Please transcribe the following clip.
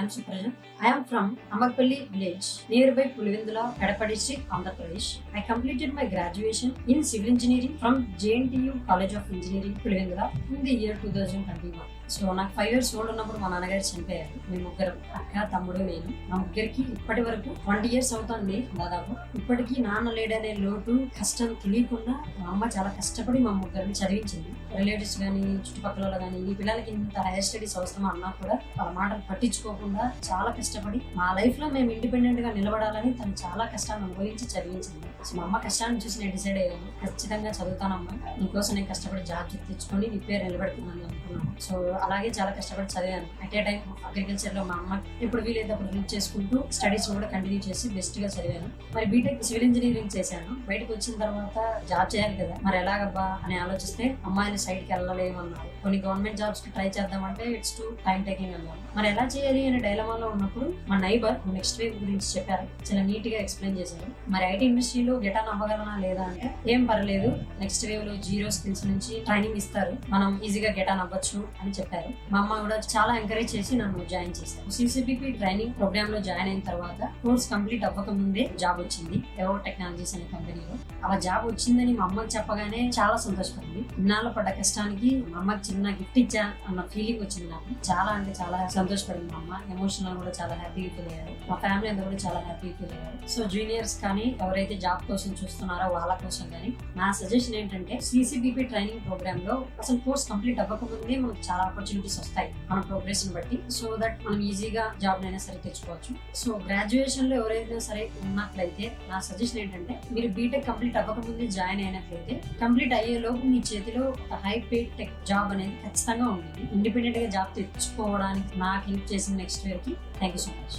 am Suprajan. I am from Amakpalli village, nearby Pulivendula, Kadapa district, Andhra Pradesh. I completed my graduation in civil engineering from JNTU College of Engineering, Pulivendula in the year 2021. So నాకు 5 years old ఉన్నప్పుడు మా నాన్నగారు చనిపోయారు. మేము ముగ్గురు, అక్క, తమ్ముడు, నేను. మా ముగ్గురికి ఇప్పటి వరకు 20 years అవుతుంది దాదాపు. ఇప్పటికీ నాన్న లేడనే లోటు కష్టం తెలియకుండా మా అమ్మ చాలా కష్టపడి మా ముగ్గురిని చదివించింది. రిలేటివ్స్ కానీ చుట్టుపక్కల కానీ ఈ పిల్లలకి ఇంత హైయర్ స్టడీస్ అవసరం అన్నా కూడా వాళ్ళ మాటలు పట్టించుకోకుండా చాలా కష్టపడి మా లైఫ్ లో మేము ఇండిపెండెంట్ గా నిలబడాలని తను చాలా కష్టాన్ని అనుభవించి చదివించింది. సో మా అమ్మ కష్టాన్ని చూసి నేను డిసైడ్ అయ్యాను, ఖచ్చితంగా చదువుతానమ్మా, నీకోసం నేను కష్టపడి జాబ్ తెచ్చుకొని నీ పేరు నిలబెడుతున్నాను అనుకున్నాను. సో అలాగే చాలా కష్టపడి చదివాను. అట్ ఏ టైం అగ్రికల్చర్ లో మా అమ్మ ఎప్పుడు వీలైతే అప్పుడు హెల్ప్ చేసుకుంటూ స్టడీస్ కూడా కంటిన్యూ చేసి బెస్ట్ గా చదివాను. మరి బీటెక్ సివిల్ ఇంజనీరింగ్ చేశాను. బయటకు వచ్చిన తర్వాత జాబ్ చేయాలి కదా, మరి ఎలాగబ్బా అని ఆలోచిస్తే అమ్మాయిలు సైడ్ కి వెళ్ళలేమన్నారు. కొన్ని గవర్నమెంట్ జాబ్స్ కి ట్రై చేద్దామంటే ఇట్స్ టూ టైం టేకింగ్ అన్నారు. మరి ఎలా చేయాలి అనే డైలమాలో ఉన్నప్పుడు మా నైబర్ నెక్స్ట్ వేవ్ గురించి చెప్పారు, చాలా నీట్ గా ఎక్స్ప్లెయిన్ చేశారు. మరి ఐటీ ఇండస్ట్రీలో గెట్ ఆన్ అవ్వగలనా లేదా అంటే ఏం పర్లేదు, నెక్స్ట్ వేవ్ లో జీరో స్కిల్స్ నుంచి ట్రైనింగ్ ఇస్తారు, మనం ఈజీగా గెట్ ఆన్ అవ్వచ్చు అని చెప్పారు. మా అమ్మ కూడా చాలా ఎంకరేజ్ చేసి నన్ను జాయిన్ చేశారు. సిసిపిపి ట్రైనింగ్ ప్రోగ్రామ్ లో జాయిన్ అయిన తర్వాత కోర్స్ కంప్లీట్ అవ్వక ముందే జాబ్ వచ్చింది ఎవో టెక్నాలజీస్ అనే కంపెనీలో. అలా జాబ్ వచ్చిందని మా అమ్మకి చెప్పగానే చాలా సంతోషపడింది. ఇన్నాళ్ళు పడ్డ కష్టానికి మా అమ్మకి చిన్న గిఫ్ట్ ఇచ్చా అన్న ఫీలింగ్ వచ్చింది నాకు. చాలా అంటే చాలా సంతోషపడింది మా అమ్మ. ఎమోషనల్ కూడా చాలా హ్యాపీగా ఫీల్ అయ్యారు. మా ఫ్యామిలీ అంతా కూడా చాలా హ్యాపీగా ఫీల్ అయ్యారు. సో జూనియర్స్ కానీ ఎవరైతే జాబ్ కోసం చూస్తున్నారో వాళ్ళ కోసం కానీ నా సజెషన్ ఏంటంటే సిసిబిపి ట్రైనింగ్ ప్రోగ్రామ్ లో అసలు కోర్స్ కంప్లీట్ అవ్వకముందే మనకు చాలా ఆపర్చునిటీస్ వస్తాయి మన ప్రోగ్రెస్ ని బట్టి. సో దట్ మనం ఈజీగా జాబ్ అయినా సరే తెచ్చుకోవచ్చు. సో గ్రాడ్యుయేషన్ లో ఎవరైనా సరే ఉన్నట్లయితే నా సజెషన్ ఏంటంటే మీరు బీటెక్ కంప్లీట్ అవ్వకముందే జాయిన్ అయినట్లయితే కంప్లీట్ అయ్యే లోపు మీ చేతిలో ఒక హై పేడ్ టెక్ జాబ్ అనేది ఖచ్చితంగా ఉంటుంది. ఇండిపెండెంట్ గా జాబ్ తెచ్చుకోవడానికి నాకు హెల్ప్ చేసిన నెక్స్ట్ ఇయర్ కి థ్యాంక్ యూ సో మచ్.